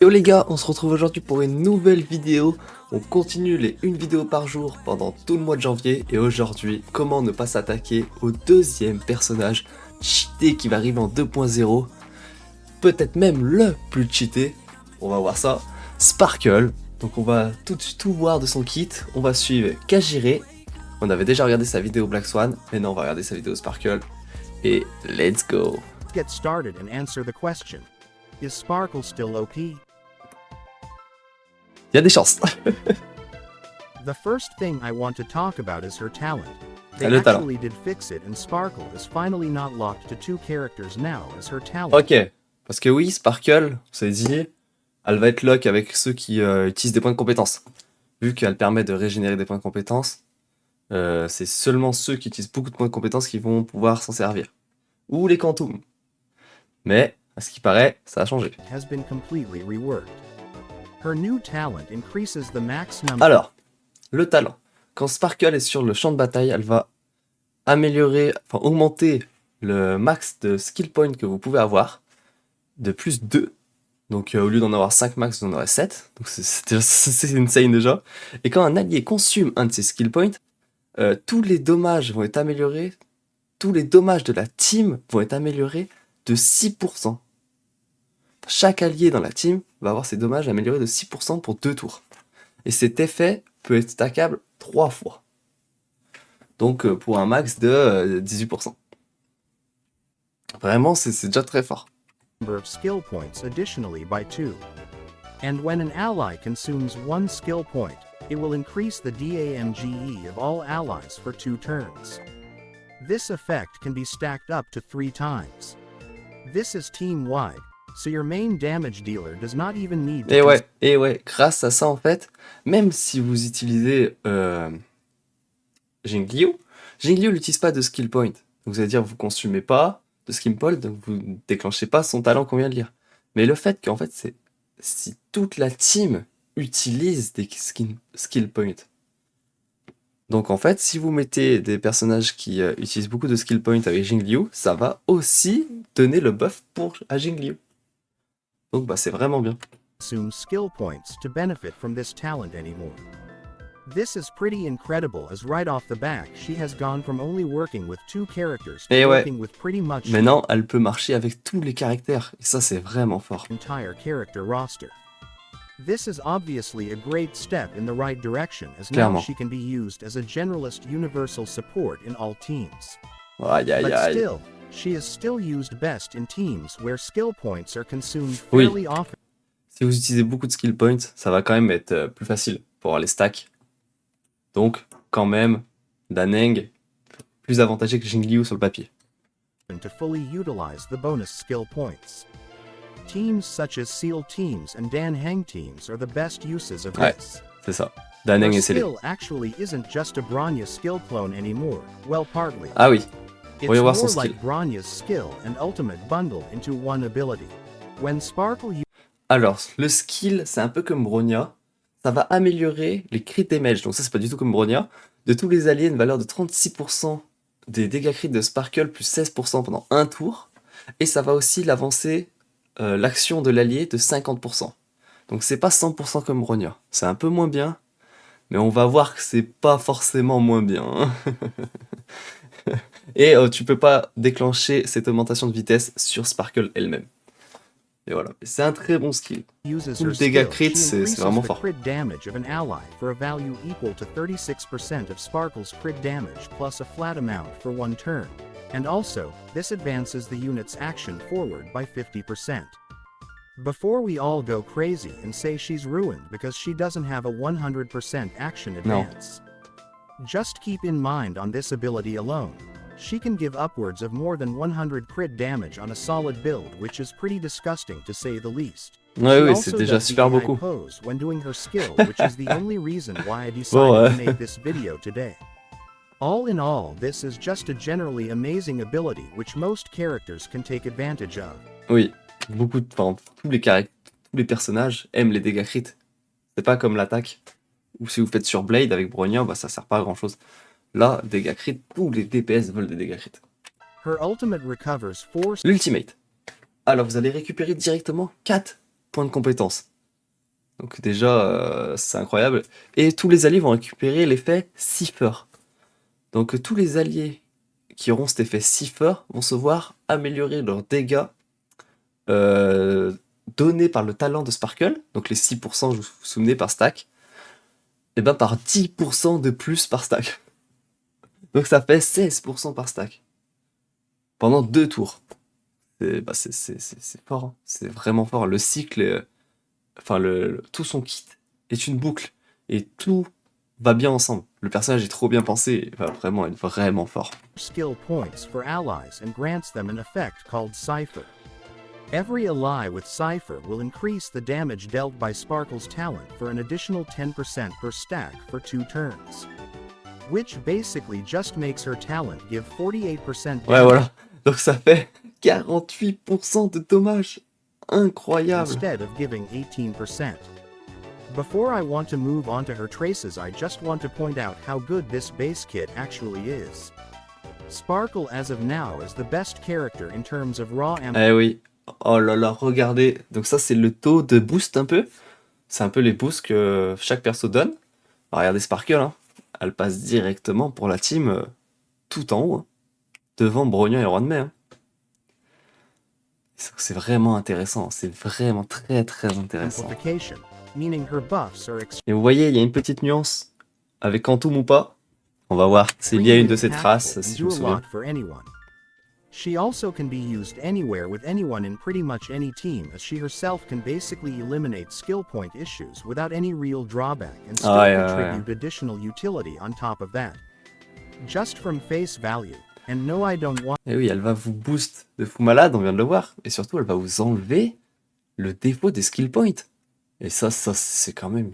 Yo les gars, on se retrouve aujourd'hui pour une nouvelle vidéo. On continue les une vidéo par jour pendant tout le mois de janvier. Et aujourd'hui, comment ne pas s'attaquer au deuxième personnage cheaté qui va arriver en 2.0. Peut-être même le plus cheaté. On va voir ça. Sparkle. Donc on va tout voir de son kit. On va suivre KAZJIRE. On avait déjà regardé sa vidéo Black Swan. Maintenant on va regarder sa vidéo Sparkle. Et let's go. Get started and answer the question. Is Sparkle still OP? Il y a des chances. The first thing I want to talk about is her talent. They Le talent. actually did fix it and Sparkle is finally not locked to two characters now as her talent. Ok, parce que oui, Sparkle, c'est dit, elle va être lock avec ceux qui utilisent des points de compétence. Vu qu'elle permet de régénérer des points de compétence, c'est seulement ceux qui utilisent beaucoup de points de compétence qui vont pouvoir s'en servir. Ou les quantum. Mais, à ce qui paraît, ça a changé. Has been completely reworked. Her new talent increases the max number. Alors, le talent. Quand Sparkle est sur le champ de bataille, elle va augmenter le max de skill point que vous pouvez avoir de plus 2. Donc au lieu d'en avoir 5 max, vous en aurez 7. Donc c'est insane déjà. Et quand un allié consomme un de ses skill points, tous les dommages vont être améliorés. Tous les dommages de la team vont être améliorés de 6%. Chaque allié dans la team va avoir ses dommages améliorés de 6% pour 2 tours. Et cet effet peut être stackable 3 fois. Donc pour un max de 18%. Vraiment, c'est déjà très fort. Number of skill points additionally by 2. And when an ally consumes 1 skill point, it will increase the DAMGE of all allies for 2 turns. This effect can be stacked up to 3 times. This is team-wide, so your main damage dealer does not even need to... Et ouais, grâce à ça en fait, même si vous utilisez Jingliu n'utilise pas de skill point. Donc vous allez dire vous consommez pas de skill point, donc vous ne déclenchez pas son talent qu'on vient de lire. Mais le fait qu'en fait c'est si toute la team utilise des skill points. Donc en fait si vous mettez des personnages qui utilisent beaucoup de skill points avec Jingliu, ça va aussi donner le buff à Jingliu. Donc bah c'est vraiment bien. Consume skill points to benefit from this talent anymore. This is pretty incredible as right off the bat she has gone from only working with 2 characters to working with pretty much maintenant elle peut marcher avec tous les caractères et ça c'est vraiment fort. Entire character roster. This is obviously a great step in the right direction as now she can be used as a generalist universal support in all teams. But still, she is still used best in teams where skill points are consumed fairly often. Si vous utilisez beaucoup de skill points, ça va quand même être plus facile pour avoir les stacks. Donc, quand même, Daneng plus avantagé que Jingliu sur le papier. To fully utilize the bonus skill points. Teams such as Seal teams and Dan Heng teams are the best uses of this. C'est ça. Daneng et Célé. Skill actually isn't just a Bronya skill clone anymore. Well, partly. Ah oui. Voyons voir son skill. It's more like Bronya's skill and ultimate bundle into one ability. When Sparkle... Alors, le skill, c'est un peu comme Bronya. Ça va améliorer les crit damage. Donc ça, c'est pas du tout comme Bronya. De tous les alliés, une valeur de 36% des dégâts crit de Sparkle plus 16% pendant un tour. Et ça va aussi l'avancer l'action de l'allié de 50%. Donc c'est pas 100% comme Bronya. C'est un peu moins bien. Mais on va voir que c'est pas forcément moins bien. Hein. Et tu peux pas déclencher cette augmentation de vitesse sur Sparkle elle-même. Et voilà, c'est un très bon skill. Tout le dégât crit, c'est vraiment fort. Crit damage of an ally for a value equal to 36% of Sparkle's crit damage plus a flat amount for 1 turn. And also, this advances the unit's action forward by 50%. Before we all go crazy and say she's ruined because she doesn't have a 100% action advance. Just keep in mind on this ability alone. She can give upwards of more than 100 crit damage on a solid build, which is pretty disgusting to say the least. Oui, c'est déjà super beaucoup. Pose when doing her skill, which is the only reason why I decided to make this video today. All in all, this is just a generally amazing ability which most characters can take advantage of. Oui, tous les personnages aiment les dégâts crit. C'est pas comme l'attaque, ou si vous faites sur Blade avec Bronya, bah ça sert pas à grand chose. Là, dégâts crit, tous les DPS veulent des dégâts crit. L'ultimate. Alors vous allez récupérer directement 4 points de compétence. Donc déjà, c'est incroyable. Et tous les alliés vont récupérer l'effet Cipher. Donc tous les alliés qui auront cet effet Cipher vont se voir améliorer leurs dégâts euh, donnés par le talent de Sparkle. Donc les 6%, je vous souvenez, par stack. Et ben par 10% de plus par stack. Donc ça fait 16% par stack. Pendant 2 tours. C'est fort, hein. C'est vraiment fort. Le cycle, enfin tout son kit est une boucle. Et tout va bien ensemble. Le personnage est trop bien pensé. Il va vraiment être vraiment fort. skill points for allies and grants them an effect called Cipher. Every ally with Cipher will increase the damage dealt by Sparkle's talent for an additional 10% per stack for 2 turns. Which basically just makes her talent give 48% damage Ouais, voilà. Donc ça fait 48% de dommages. Incroyable. instead of giving 18%. Before I want to move on to her traces, I just want to point out how good this base kit actually is. Sparkle as of now is the best character in terms of raw ammo. Eh oui. Oh là là, regardez. Donc ça, c'est le taux de boost un peu. C'est un peu les boosts que chaque perso donne. Alors, regardez Sparkle, hein. Elle passe directement pour la team tout en haut. Hein, devant Brognon et Roi de Mai. Hein. C'est vraiment intéressant. C'est vraiment très très intéressant. Amplification, meaning her buffs are Et vous voyez, il y a une petite nuance avec Quantum ou pas. On va voir s'il y a une de ces traces, si je me souviens. for anyone. She also can be used anywhere with anyone in pretty much any team, as she herself can basically eliminate skill point issues without any real drawback and still contribute additional utility on top of that. Just from face value, and no I don't want. Et oui, elle va vous boost de fou malade, on vient de le voir. Et surtout, elle va vous enlever le défaut des skill points. Et ça c'est quand même...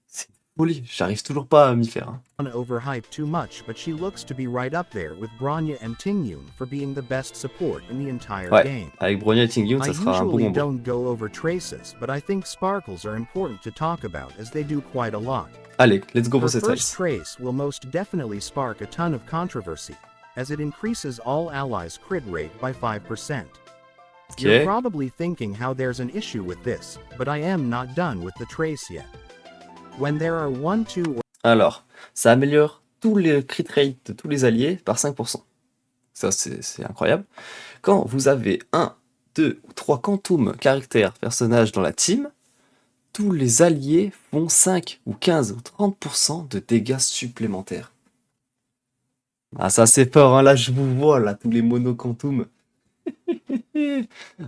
C'est une folie, j'arrive toujours pas à m'y faire. Hein. Want to overhype too much, but she looks to be right up there with Bronya and Tingyun for being the best support in the entire game. Avec Bronya et Tingyun, ça sera un bon I usually combo. don't go over traces, but I think sparkles are important to talk about as they do quite a lot. Allez, let's go Her pour cette first trace. trace will most definitely spark a ton of controversy, as it increases all allies' crit rate by 5%. You're probably thinking how there's an issue with this, but I am not done with the trace yet. When there are 1, 2, or Alors, ça améliore tous les crit rate de tous les alliés par 5%. Ça, c'est incroyable. Quand vous avez 1, 2 ou 3 quantum caractères personnages dans la team, tous les alliés font 5 ou 15 ou 30% de dégâts supplémentaires. Ah, ça c'est fort, hein. Là je vous vois, là, tous les mono-quantum.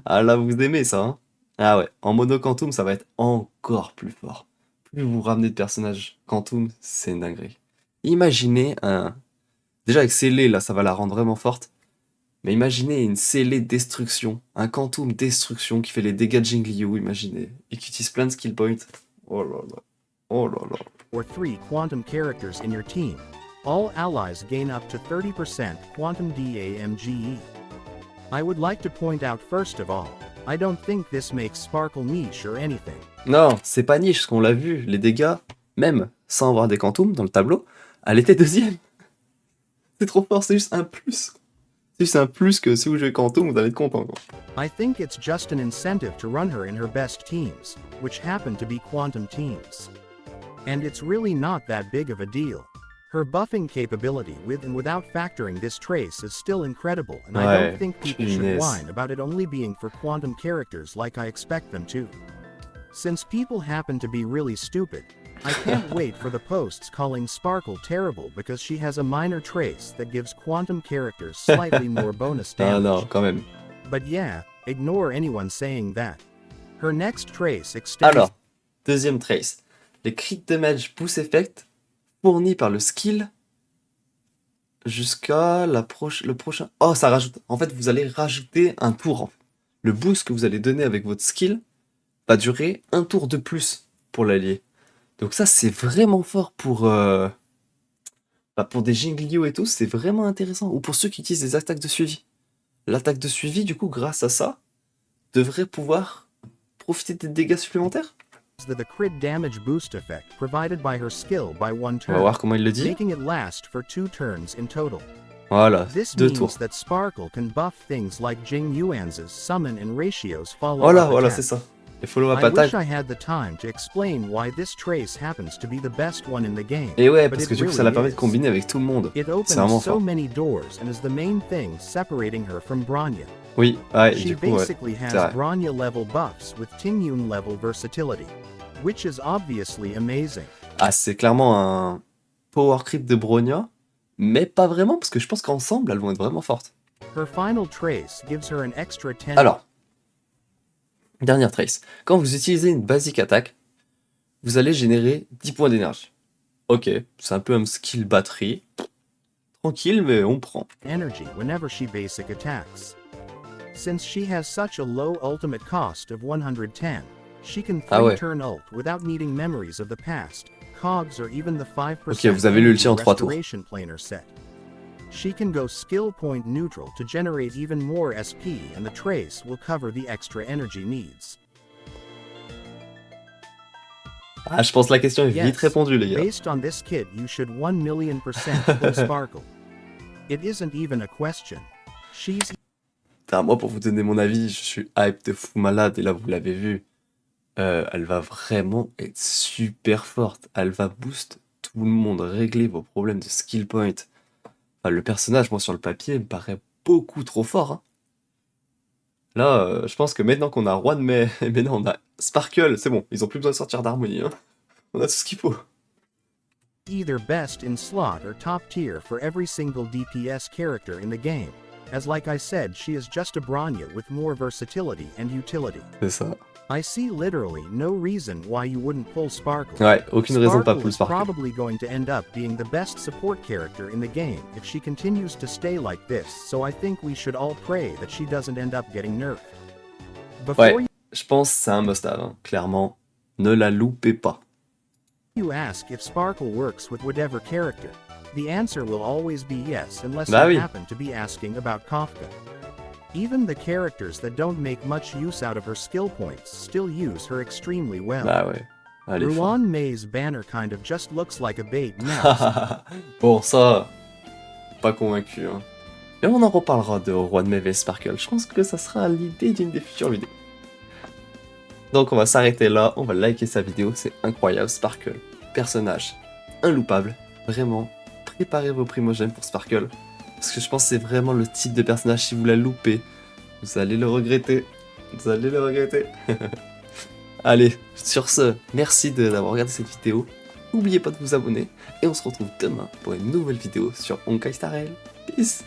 Ah là, vous aimez ça, hein. Ah ouais, en mono-quantum, ça va être encore plus fort. Plus vous ramenez de personnages quantum, c'est une dinguerie. Imaginez un... Déjà avec scellé, là, ça va la rendre vraiment forte. Mais imaginez une scellée destruction, un quantum destruction qui fait les dégâts de Jingliu, imaginez. Et qui utilise plein de skill points. Oh là là. Oh là là. or 3 quantum characters in your team. All allies gain up to 30% quantum DAMGE. I would like to point out first of all, I don't think this makes Sparkle niche or anything. Non, c'est pas niche, parce qu'on l'a vu, les dégâts, même sans avoir des quantums dans le tableau, elle était deuxième. C'est trop fort, c'est juste un plus. C'est juste un plus que si vous jouez quantum, vous allez être content. Quoi. I think it's just an incentive to run her in her best teams, which happen to be quantum teams. And it's really not that big of a deal. Her buffing capability with and without factoring this trace is still incredible, and I don't think people should whine about it only being for quantum characters like I expect them to. Since people happen to be really stupid, I can't wait for the posts calling Sparkle terrible because she has a minor trace that gives quantum characters slightly more bonus damage. Ah non, quand même. But yeah, ignore anyone saying that. Her next trace extends... Alors, deuxième trace. Les crit damage boost effect fournis par le skill jusqu'à le prochain... Oh, ça rajoute... En fait, vous allez rajouter un tour. Le boost que vous allez donner avec votre skill va durer un tour de plus pour l'allié. Donc ça, c'est vraiment fort pour des Jingliu et tout, c'est vraiment intéressant. Ou pour ceux qui utilisent des attaques de suivi. L'attaque de suivi, du coup, grâce à ça, devrait pouvoir profiter des dégâts supplémentaires. The crit damage boost effect provided by her skill by 1 turn, on va voir comment il le dit. making it last for 2 turns in total. Voilà, This 2 means tours. that Sparkle can buff things like Jing Yuan's summon and ratios follow Voilà, up voilà, attack. c'est ça. Les follow-up I wish attaques. I had the time to explain why this trace happens to be the best one in the game. Et ouais, but parce it que du coup, ça really la permet de is. combiner avec tout le monde. It C'est opens vraiment so fort. many doors and is the main thing separating her from Bronya. Oui, ouais, She du coup, ouais. basically C'est has vrai. Bronya level buffs with Tingyun level versatility, which is obviously amazing. Ah, c'est clairement un power creep de Bronya, mais pas vraiment, parce que je pense qu'ensemble, elles vont être vraiment fortes. Her final trace gives her an extra 10. Alors, dernière trace. Quand vous utilisez une basic attaque, vous allez générer 10 points d'énergie. Ok, c'est un peu un skill batterie. Tranquille, mais on prend. Energy whenever she basic attacks. Since she has such a low ultimate cost of 110, she can Ah ouais. turn ult without needing memories of the past, cogs or even the 5% Ok, vous avez l'ulti en 3 tours. restoration planar set. She can go skill point neutral to generate even more SP and the trace will cover the extra energy needs. Ah, je pense que la question est vite Yes, répondue, les gars. based on this kid you should 1,000,000% pull Sparkle. It isn't even a question. She's Putain, moi, pour vous donner mon avis, je suis hype de fou malade, et là, vous l'avez vu. Elle va vraiment être super forte. Elle va boost tout le monde, régler vos problèmes de skill point. Enfin, le personnage, moi, sur le papier, me paraît beaucoup trop fort, hein. Là, je pense que maintenant qu'on a Roi de Mai, et maintenant on a Sparkle, c'est bon, ils ont plus besoin de sortir d'harmonie, hein. On a tout ce qu'il faut. either best in slot or top tier for every single DPS character in the game. As like I said, she is just a Bronya with more versatility and utility. C'est ça. I see literally no reason why you wouldn't pull Sparkle. Ouais, aucune raison de pas Sparkle pull is Sparkle. probably going to end up being the best support character in the game if she continues to stay like this, so I think we should all pray that she doesn't end up getting nerfed. Before Ouais, je pense que c'est un must-have, hein. Clairement. Ne la loupez pas. you ask if Sparkle works with whatever character, the answer will always be yes unless Bah you oui. happen to be asking about Kafka. Even the characters that don't make much use out of her skill points still use her extremely well. Bah ouais. Elle est forte. Ruan May's banner kind of just looks like a bait now. Bon, ça, pas convaincu, hein. Mais on en reparlera de Roi de Mai vs Sparkle. Je pense que ça sera l'idée d'une des futures vidéos. Donc on va s'arrêter là, on va liker sa vidéo, c'est incroyable. Sparkle, personnage inloupable. Vraiment, préparez vos primogènes pour Sparkle. Parce que je pense que c'est vraiment le type de personnage, si vous la loupez, vous allez le regretter. Vous allez le regretter. Allez, sur ce, merci d'avoir regardé cette vidéo. N'oubliez pas de vous abonner. Et on se retrouve demain pour une nouvelle vidéo sur honkaistarrail. Peace.